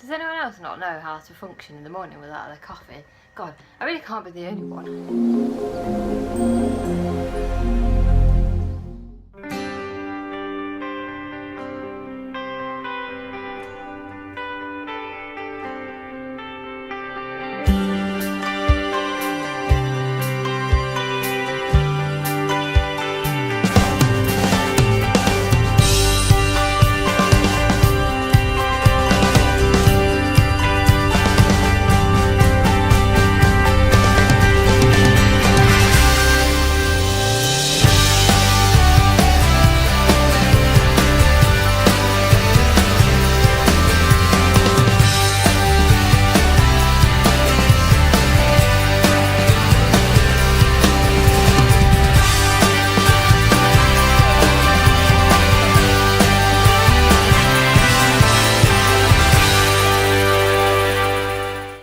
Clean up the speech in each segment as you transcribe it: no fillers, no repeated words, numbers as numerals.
Does anyone else not know how to function in the morning without their coffee? God, I really can't be the only one.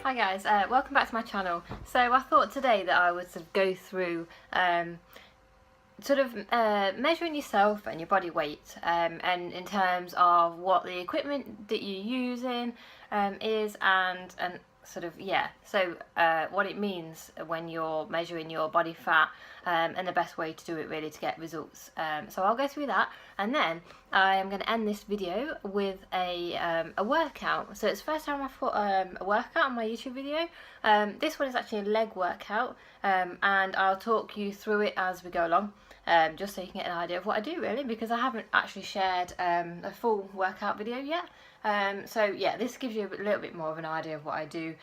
Hi guys, welcome back to my channel. So I thought today that I would sort of go through measuring yourself and your body weight, and in terms of what the equipment that you're using is, and what it means when you're measuring your body fat, and the best way to do it really to get results. So I'll go through that, and then I am going to end this video with a workout. So it's the first time I've put a workout on my YouTube video. This one is actually a leg workout, and I'll talk you through it as we go along, just so you can get an idea of what I do really, because I haven't actually shared a full workout video yet. So yeah, this gives you a little bit more of an idea of what I do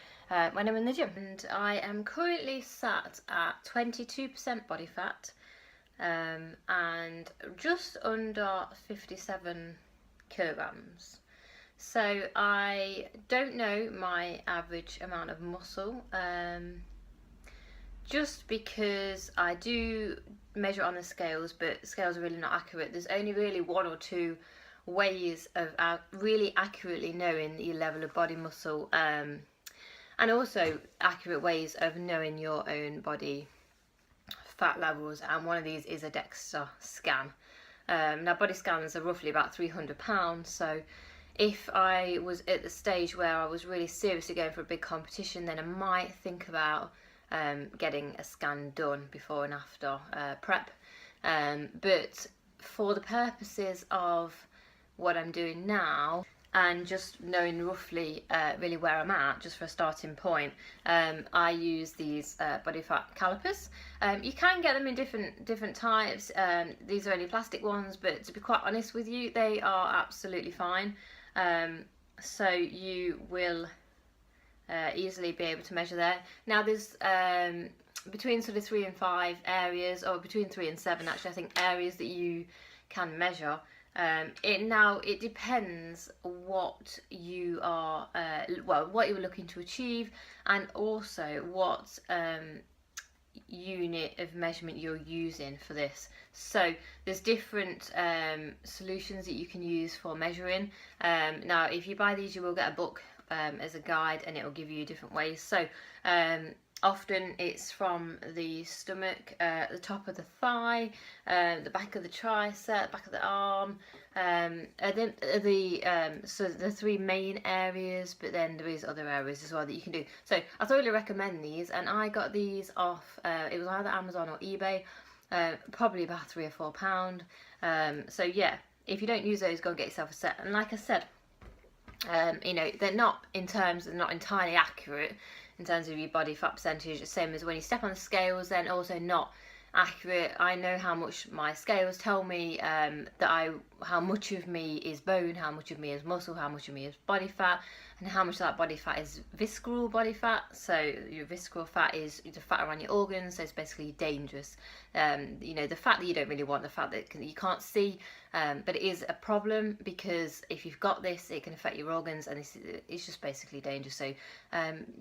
when I'm in the gym. And I am currently sat at 22% body fat, and just under 57 kilograms. So I don't know my average amount of muscle, just because I do measure on the scales, but scales are really not accurate. There's only really one or two ways of really accurately knowing your level of body muscle, and also accurate ways of knowing your own body fat levels, and one of these is a DEXA scan. Now body scans are roughly about £300, so if I was at the stage where I was really seriously going for a big competition, then I might think about getting a scan done before and after prep, but for the purposes of what I'm doing now, and just knowing roughly really where I'm at, just for a starting point, I use these body fat calipers. You can get them in different types. These are only plastic ones, but to be quite honest with you, they are absolutely fine. So you will easily be able to measure there. Now there's between sort of 3 and 5 areas, or between 3 and 7 actually, I think, areas that you can measure. It depends what you are, what you're looking to achieve, and also what unit of measurement you're using for this. So there's different solutions that you can use for measuring. Now if you buy these, you will get a book as a guide, and it will give you different ways. So often it's from the stomach, the top of the thigh, the back of the tricep, back of the arm, and then so the 3 main areas, but then there is other areas as well that you can do. So I thoroughly recommend these, and I got these off, it was either Amazon or eBay, probably about £3 or £4. So yeah, if you don't use those, go and get yourself a set. And like I said, you know, they're not entirely accurate in terms of your body fat percentage, the same as when you step on the scales, then also not accurate. I know how much my scales tell me, how much of me is bone, how much of me is muscle, how much of me is body fat, and how much of that body fat is visceral body fat. So your visceral fat is the fat around your organs, so it's basically dangerous. You know, the fat that you don't really want, the fat that you can't see, but it is a problem, because if you've got this, it can affect your organs, and it's just basically dangerous. So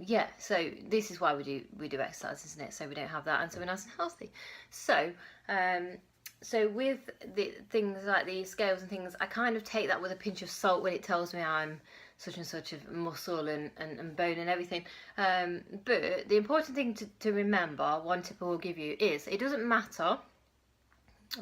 yeah, so this is why we do exercise, isn't it? So we don't have that, and so we're nice and healthy. So so with the things like the scales and things, I kind of take that with a pinch of salt when it tells me I'm such and such of muscle and bone and everything. But the important thing to remember, one tip I will give you, is it doesn't matter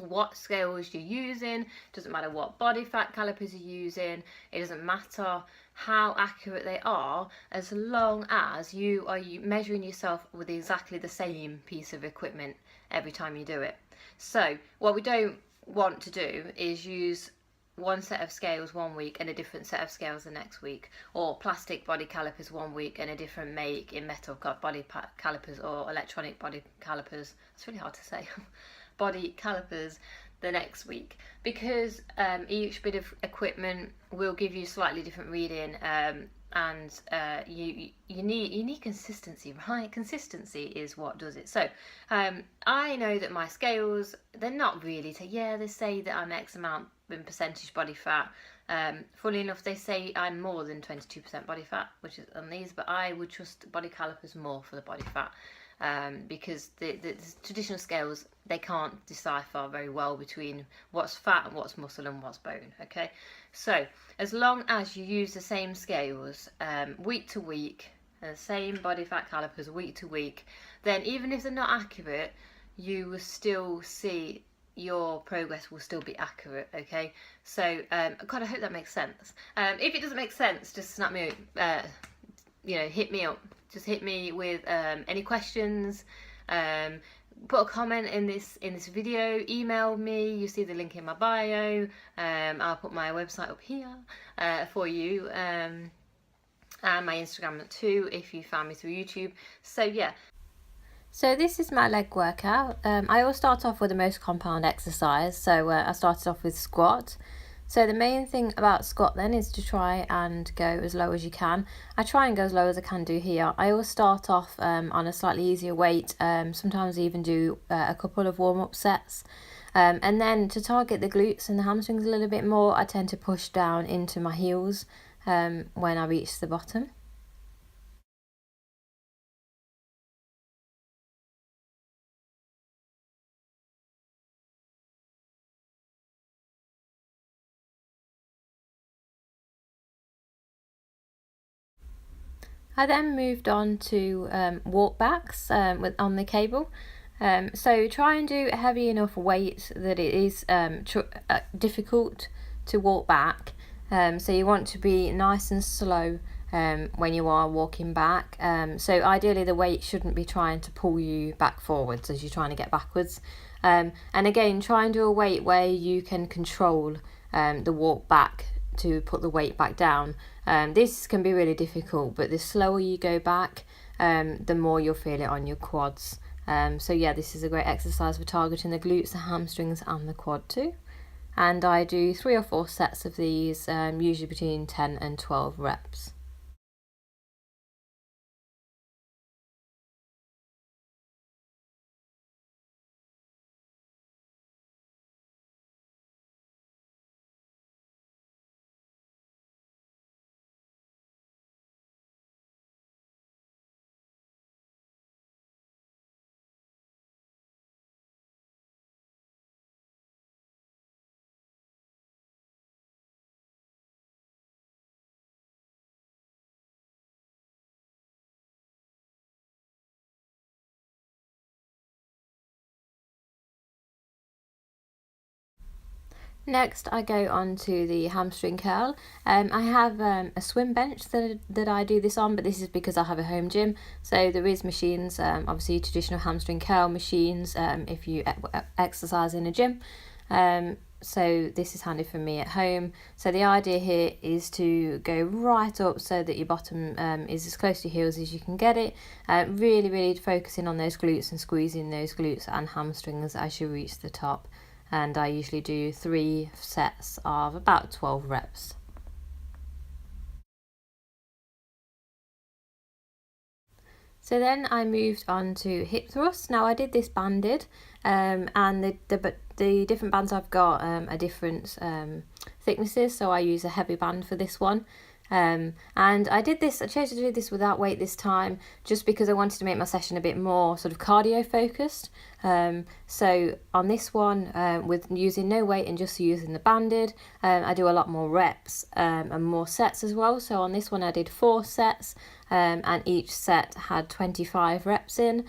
what scales you're using, it doesn't matter what body fat calipers you're using, it doesn't matter how accurate they are, as long as you are measuring yourself with exactly the same piece of equipment every time you do it. So what we don't want to do is use one set of scales one week and a different set of scales the next week, or plastic body calipers one week and a different make in metal body calipers, or electronic body calipers, it's really hard to say, body calipers the next week, because each bit of equipment will give you slightly different reading, and you need consistency, right? Consistency is what does it. So I know that my scales, they're not really they say that I'm X amount in percentage body fat. Funnily enough, they say I'm more than 22% body fat, which is on these, but I would trust body calipers more for the body fat, because the traditional scales, they can't decipher very well between what's fat and what's muscle and what's bone. Okay, so as long as you use the same scales week to week, and the same body fat calipers week to week, then even if they're not accurate, you will still see your progress will still be accurate. Okay, so God, I hope that makes sense. If it doesn't make sense, just snap me, hit me up. Just hit me with any questions. Put a comment in this video. Email me. You see the link in my bio. I'll put my website up here for you, and my Instagram too if you found me through YouTube. So yeah. So this is my leg workout. I always start off with the most compound exercise. So I started off with squat. So the main thing about squat then is to try and go as low as you can. I try and go as low as I can do here. I always start off on a slightly easier weight, sometimes even do a couple of warm-up sets. And then to target the glutes and the hamstrings a little bit more, I tend to push down into my heels when I reach the bottom. I then moved on to walk backs on the cable. So try and do a heavy enough weight that it is difficult to walk back. So you want to be nice and slow when you are walking back. So ideally the weight shouldn't be trying to pull you back forwards as you're trying to get backwards. And again, try and do a weight where you can control the walk back to put the weight back down. This can be really difficult, but the slower you go back, the more you'll feel it on your quads. So yeah, this is a great exercise for targeting the glutes, the hamstrings and the quad too. And I do 3 or 4 sets of these, usually between 10 and 12 reps. Next, I go on to the hamstring curl. I have a swim bench that I do this on, but this is because I have a home gym. So there is machines, obviously traditional hamstring curl machines if you exercise in a gym. So this is handy for me at home. So the idea here is to go right up so that your bottom is as close to your heels as you can get it. Really focusing on those glutes and squeezing those glutes and hamstrings as you reach the top. And I usually do 3 sets of about 12 reps. So then I moved on to hip thrusts. Now I did this banded, and the different bands I've got are different thicknesses. So I use a heavy band for this one. And I chose to do this without weight this time, just because I wanted to make my session a bit more sort of cardio focused. So on this one, with using no weight and just using the banded, I do a lot more reps and more sets as well. So on this one I did 4 sets, and each set had 25 reps in.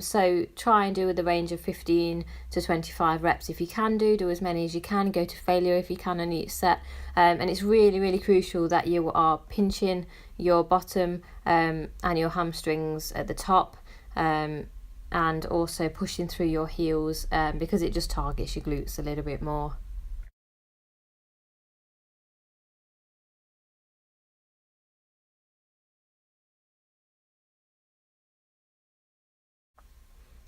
So try and do with a range of 15 to 25 reps if you can do as many as you can, go to failure if you can on each set. And it's really crucial that you are pinching your bottom and your hamstrings at the top, and also pushing through your heels, because it just targets your glutes a little bit more.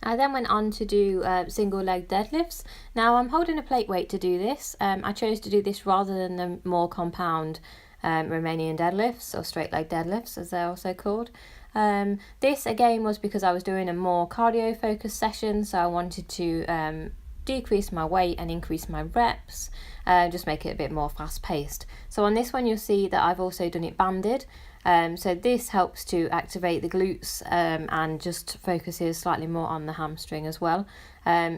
I then went on to do single leg deadlifts. Now I'm holding a plate weight to do this. I chose to do this rather than the more compound Romanian deadlifts, or straight leg deadlifts as they're also called. This again was because I was doing a more cardio focused session, so I wanted to decrease my weight and increase my reps, just make it a bit more fast paced. So on this one you'll see that I've also done it banded. So this helps to activate the glutes, and just focuses slightly more on the hamstring as well.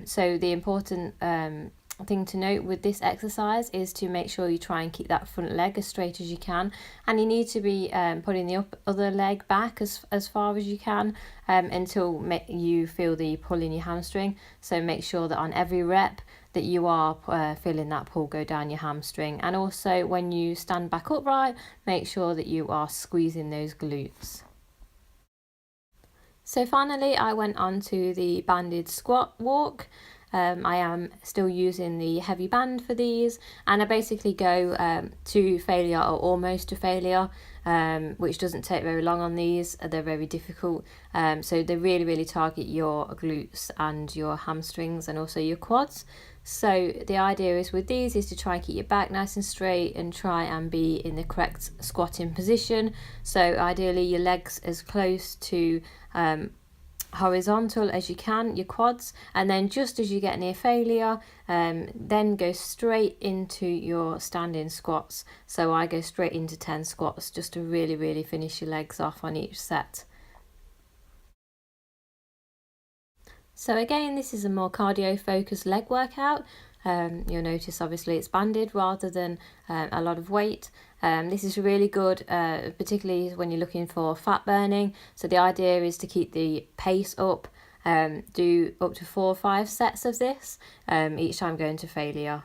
So the important thing to note with this exercise is to make sure you try and keep that front leg as straight as you can, and you need to be putting the other leg back as far as you can, until you feel the pull in your hamstring. So make sure that on every rep that you are feeling that pull go down your hamstring, and also when you stand back upright, make sure that you are squeezing those glutes. So finally I went on to the banded squat walk. I am still using the heavy band for these, and I basically go to failure or almost to failure, which doesn't take very long on these. They're very difficult, so they really target your glutes and your hamstrings and also your quads. So the idea is with these is to try and keep your back nice and straight and try and be in the correct squatting position. So ideally your legs as close to horizontal as you can, your quads, and then just as you get near failure, then go straight into your standing squats. So I go straight into 10 squats just to really finish your legs off on each set. So again, this is a more cardio focused leg workout. You'll notice obviously it's banded rather than a lot of weight. This is really good, particularly when you're looking for fat burning. So the idea is to keep the pace up, do up to 4 or 5 sets of this, each time going to failure.